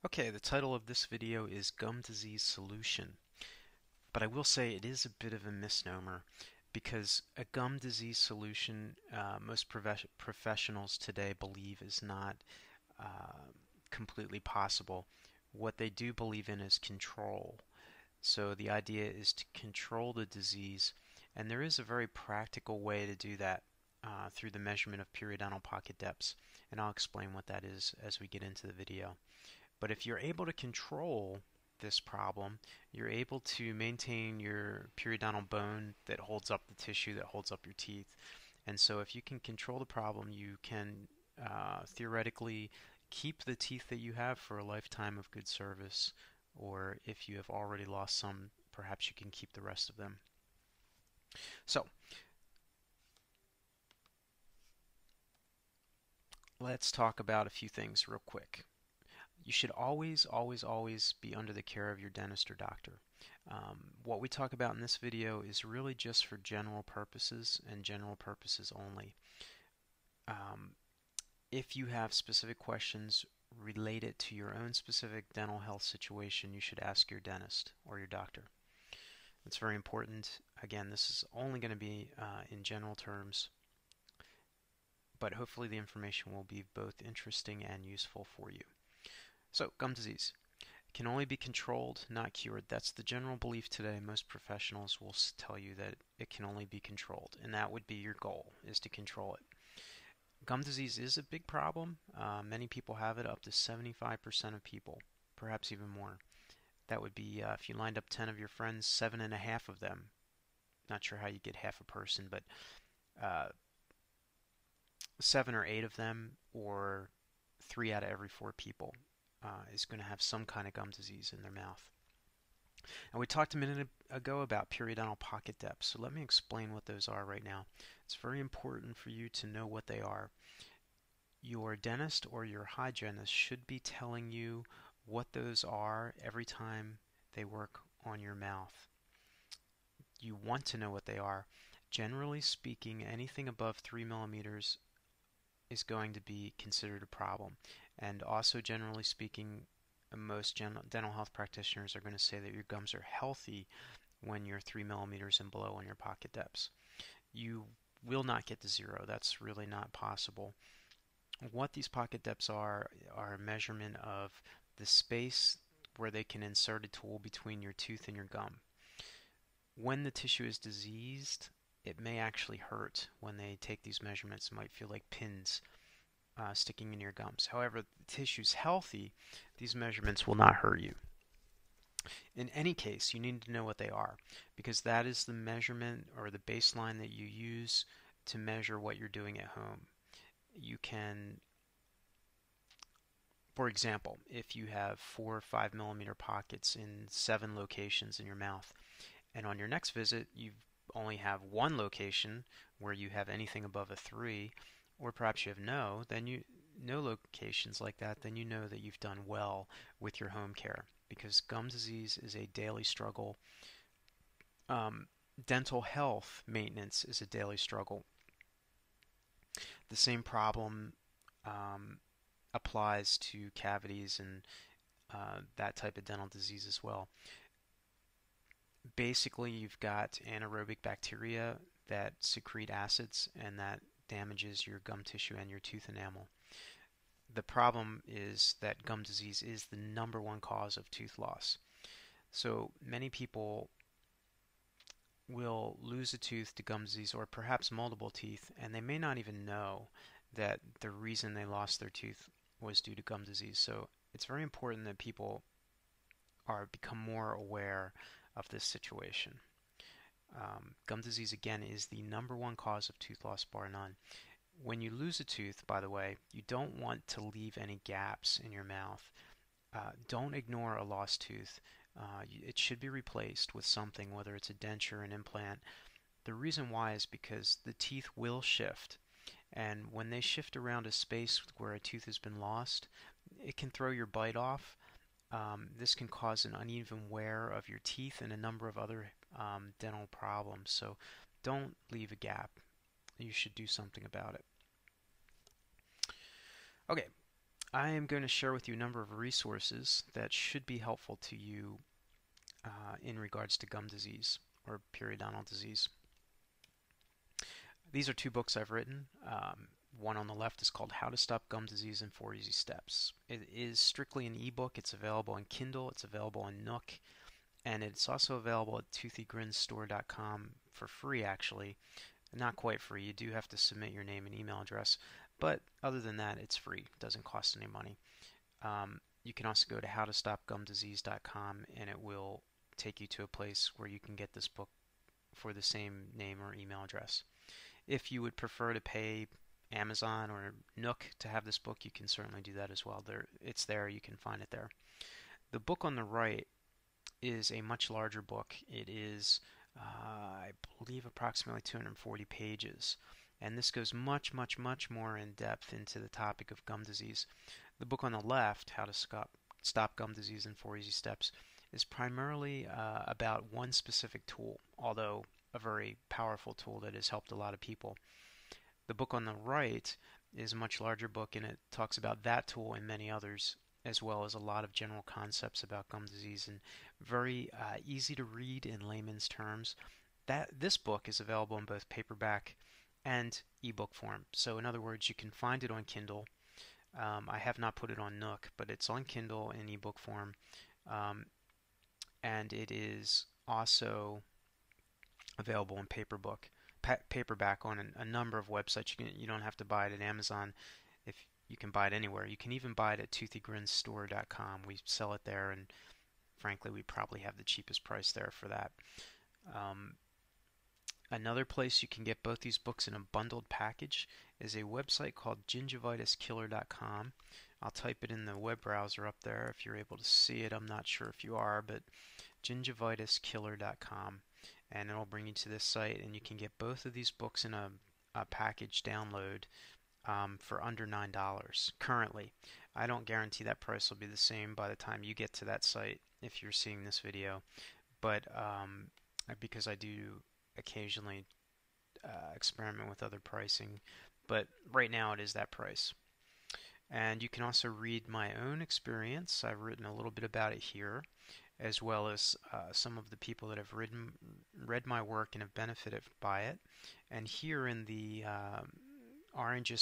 Okay, the title of this video is Gum Disease Solution, but I will say it is a bit of a misnomer because a gum disease solution most professionals today believe is not uh, completely possible. What they do believe in is control. So the idea is to control the disease, and there is a very practical way to do that through the measurement of periodontal pocket depths, and I'll explain what that is as we get into the video. But if you're able to control this problem, you're able to maintain your periodontal bone that holds up the tissue that holds up your teeth. And so if you can control the problem, you can theoretically keep the teeth that you have for a lifetime of good service, or if you have already lost some, perhaps you can keep the rest of them. So let's talk about a few things real quick. You should always, always, always be under the care of your dentist or doctor. What we talk about in this video is really just for general purposes and general purposes only. Um, if you have specific questions related to your own specific dental health situation, you should ask your dentist or your doctor. It's very important. Again, this is only going to be in general terms, but hopefully the information will be both interesting and useful for you. So, gum disease can only be controlled, not cured. That's the general belief today. Most professionals will tell you that it can only be controlled, and that would be your goal, is to control it. Gum disease is a big problem. Many people have it, up to 75% of people, perhaps even more. That would be, if you lined up 10 of your friends, 7.5 of them. Not sure how you get half a person, but 7 or 8 of them, or 3 out of every 4 people is going to have some kind of gum disease in their mouth. And we talked a minute ago about periodontal pocket depths, so let me explain what those are right now. It's very important for you to know what they are. Your dentist or your hygienist should be telling you what those are every time they work on your mouth. You want to know what they are. Generally speaking, anything above 3 millimeters is going to be considered a problem. And also, generally speaking, most dental health practitioners are going to say that your gums are healthy when you're 3 millimeters and below on your pocket depths. You will not get to 0. That's really not possible. What these pocket depths are a measurement of the space where they can insert a tool between your tooth and your gum. When the tissue is diseased, it may actually hurt when they take these measurements. It might feel like pins sticking in your gums. However, if the tissue's healthy, these measurements will not hurt you. In any case, you need to know what they are, because that is the measurement or the baseline that you use to measure what you're doing at home. You can, for example, if you have 4 or 5 millimeter pockets in 7 locations in your mouth, and on your next visit you only have 1 location where you have anything above a 3, or perhaps you have no locations like that, then you know that you've done well with your home care, because gum disease is a daily struggle. Dental health maintenance is a daily struggle. The same problem applies to cavities and that type of dental disease as well. Basically, you've got anaerobic bacteria that secrete acids, and that damages your gum tissue and your tooth enamel. The problem is that gum disease is the #1 cause of tooth loss. So many people will lose a tooth to gum disease, or perhaps multiple teeth, and they may not even know that the reason they lost their tooth was due to gum disease. So it's very important that people become more aware of this situation. Gum disease, again, is the #1 cause of tooth loss, bar none. When you lose a tooth, by the way, you don't want to leave any gaps in your mouth. Don't ignore a lost tooth. It should be replaced with something, whether it's a denture, an implant. The reason why is because the teeth will shift, and when they shift around a space where a tooth has been lost, it can throw your bite off. This can cause an uneven wear of your teeth and a number of other dental problems. So don't leave a gap. You should do something about it. Okay, I am going to share with you a number of resources that should be helpful to you in regards to gum disease or periodontal disease. These are two books I've written. One on the left is called How to Stop Gum Disease in 4 Easy Steps. It is strictly an ebook. It's available on Kindle. It's available on Nook. And it's also available at toothygrinstore.com for free, actually. Not quite free. You do have to submit your name and email address. But other than that, it's free. It doesn't cost any money. You can also go to howtostopgumdisease.com and it will take you to a place where you can get this book for the same name or email address. If you would prefer to pay Amazon or Nook to have this book, you can certainly do that as well. It's there. You can find it there. The book on the right is a much larger book. It is, I believe, approximately 240 pages. And this goes much, much, much more in depth into the topic of gum disease. The book on the left, How to Stop Gum Disease in 4 Easy Steps, is primarily about one specific tool, although a very powerful tool that has helped a lot of people. The book on the right is a much larger book, and it talks about that tool and many others, as well as a lot of general concepts about gum disease, and very easy to read in layman's terms. This book is available in both paperback and ebook form. So in other words, you can find it on Kindle. I have not put it on Nook, but it's on Kindle in ebook form, and it is also available in paperback on a number of websites. You don't have to buy it at Amazon. If you can buy it anywhere, you can even buy it at toothygrinstore.com. We sell it there, and frankly, we probably have the cheapest price there for that. Another place you can get both these books in a bundled package is a website called gingivitiskiller.com. I'll type it in the web browser up there if you're able to see it. I'm not sure if you are, but gingivitiskiller.com, and it'll bring you to this site, and you can get both of these books in a package download for under $9 currently. I don't guarantee that price will be the same by the time you get to that site if you're seeing this video, but because I do occasionally experiment with other pricing, but right now it is that price. And you can also read my own experience. I've written a little bit about it here, as well as some of the people that have read my work and have benefited by it. And here in the orange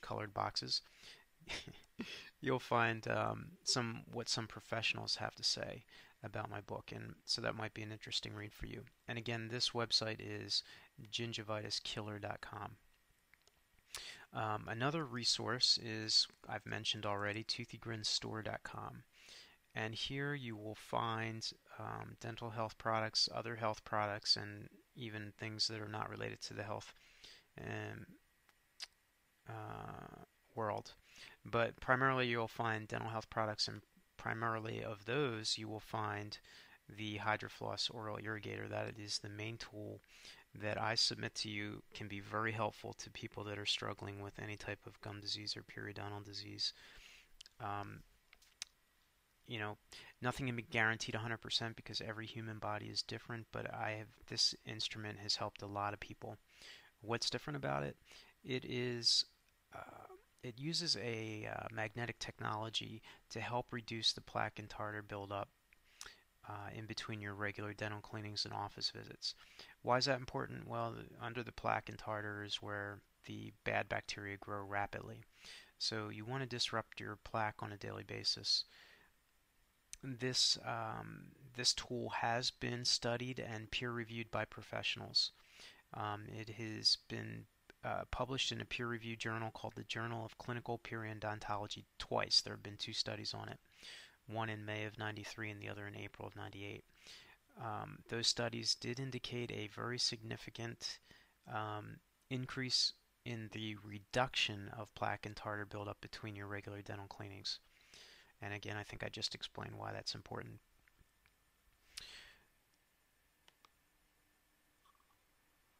colored boxes, you'll find what some professionals have to say about my book, and so that might be an interesting read for you. And again, this website is gingivitiskiller.com. Another resource is, I've mentioned already, toothygrinstore.com. And here you will find dental health products, other health products, and even things that are not related to the health world. But primarily you'll find dental health products, and primarily of those you will find the HydroFloss Oral Irrigator. That is the main tool that I submit to you, can be very helpful to people that are struggling with any type of gum disease or periodontal disease. You know, nothing can be guaranteed 100% because every human body is different, but this instrument has helped a lot of people. What's different about it? It uses a magnetic technology to help reduce the plaque and tartar buildup in between your regular dental cleanings and office visits. Why is that important? Well, under the plaque and tartar is where the bad bacteria grow rapidly. So you want to disrupt your plaque on a daily basis. This tool has been studied and peer-reviewed by professionals. It has been published in a peer-reviewed journal called the Journal of Clinical Periodontology twice. There have been 2 studies on it, one in May of '93 and the other in April of '98. Those studies did indicate a very significant increase in the reduction of plaque and tartar buildup between your regular dental cleanings. And again, I think I just explained why that's important.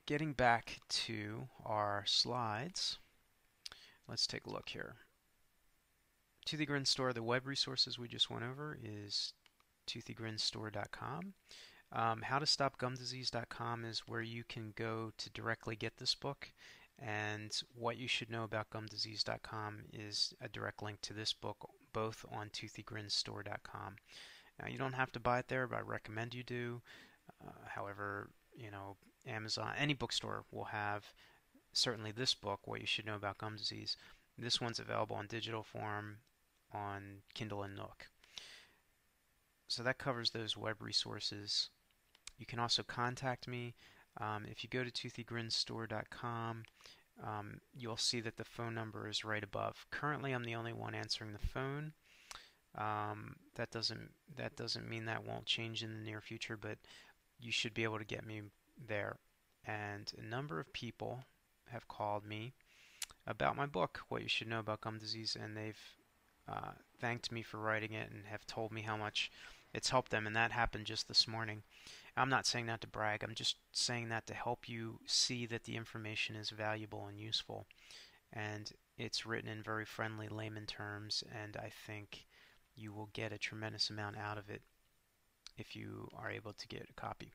Getting back to our slides, let's take a look here. Toothy Grin Store, the web resources we just went over is toothygrinstore.com. HowToStopGumDisease.com is where you can go to directly get this book, And whatyoushouldknowabouTgumdisease.com is a direct link to this book, both on ToothieGrinsStore.com. Now, you don't have to buy it there, but I recommend you do. However, Amazon, any bookstore will have certainly this book, What You Should Know About Gum Disease. This one's available in digital form on Kindle and Nook. So that covers those web resources. You can also contact me. If you go to ToothieGrinsStore.com, you'll see that the phone number is right above. Currently, I'm the only one answering the phone. That doesn't mean that won't change in the near future, but you should be able to get me there. And a number of people have called me about my book, What You Should Know About Gum Disease, and they've thanked me for writing it and have told me how much it's helped them, and that happened just this morning. I'm not saying that to brag. I'm just saying that to help you see that the information is valuable and useful. And it's written in very friendly layman terms, and I think you will get a tremendous amount out of it if you are able to get a copy.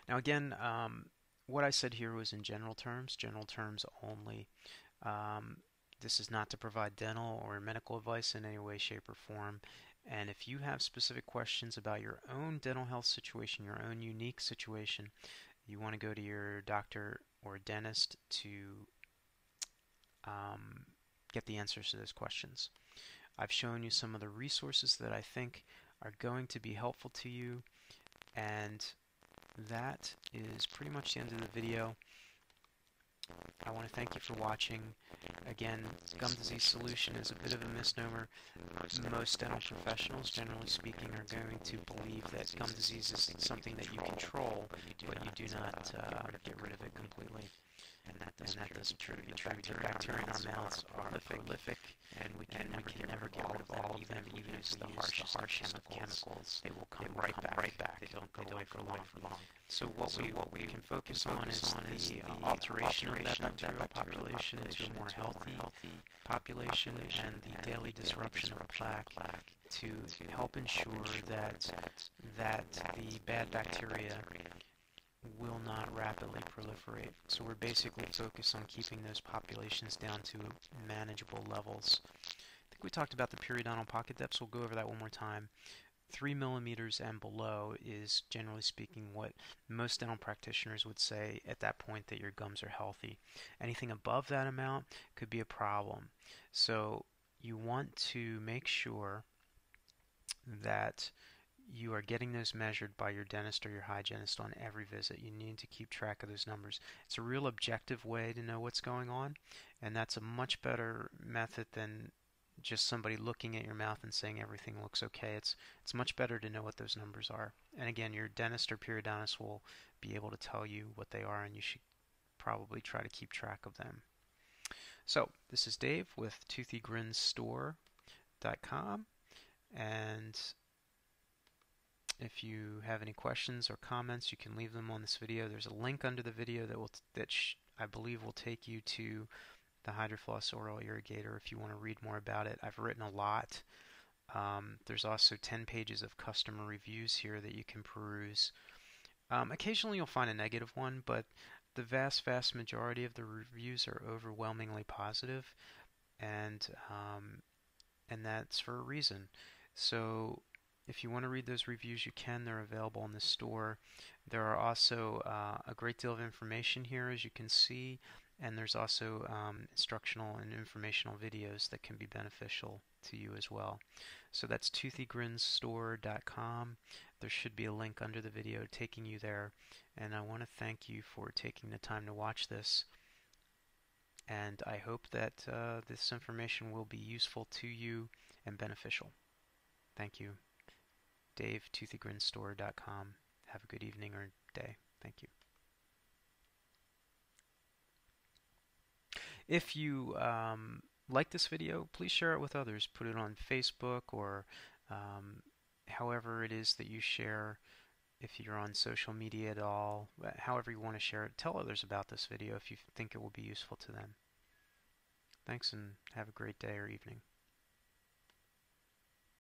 Now again, what I said here was in general terms only. This is not to provide dental or medical advice in any way, shape, or form. And if you have specific questions about your own dental health situation, your own unique situation, you want to go to your doctor or dentist to get the answers to those questions. I've shown you some of the resources that I think are going to be helpful to you, and that is pretty much the end of the video. I want to thank you for watching. Again, gum disease solution is a bit of a misnomer. Most dental professionals, generally speaking, are going to believe that gum disease is something that you control, but you do not get rid of it completely. And that doesn't true. The bacteria in our mouths are prolific, and we can never get rid of all of them, even if we use the harshest of chemicals. They will come right back. They don't go away for long. So what we can focus on is the alteration of that bacterial population into a more healthy population, and the daily disruption of plaque to help ensure that the bad bacteria will not rapidly proliferate. So we're basically focused on keeping those populations down to manageable levels. I think we talked about the periodontal pocket depths. We'll go over that one more time. 3 millimeters and below is, generally speaking, what most dental practitioners would say at that point that your gums are healthy. Anything above that amount could be a problem. So you want to make sure that you are getting those measured by your dentist or your hygienist on every visit. You need to keep track of those numbers. It's a real objective way to know what's going on, and that's a much better method than just somebody looking at your mouth and saying everything looks okay. It's much better to know what those numbers are. And again, your dentist or periodontist will be able to tell you what they are, and you should probably try to keep track of them. So, this is Dave with ToothieGrinsStore.com, and if you have any questions or comments, you can leave them on this video. There's a link under the video that I believe will take you to the HydroFloss Oral Irrigator if you want to read more about it. I've written a lot. There's also 10 pages of customer reviews here that you can peruse. Occasionally you'll find a negative one, but the vast majority of the reviews are overwhelmingly positive, and that's for a reason. So if you want to read those reviews, you can. They're available in the store. There are also a great deal of information here, as you can see, and there's also instructional and informational videos that can be beneficial to you as well. So that's ToothieGrinsStore.com. There should be a link under the video taking you there, and I want to thank you for taking the time to watch this, and I hope that this information will be useful to you and beneficial. Thank you. Dave, ToothieGrinsStore.com. Have a good evening or day. Thank you. If you like this video, please share it with others. Put it on Facebook or however it is that you share. If you're on social media at all, however you want to share it, tell others about this video if you think it will be useful to them. Thanks, and have a great day or evening.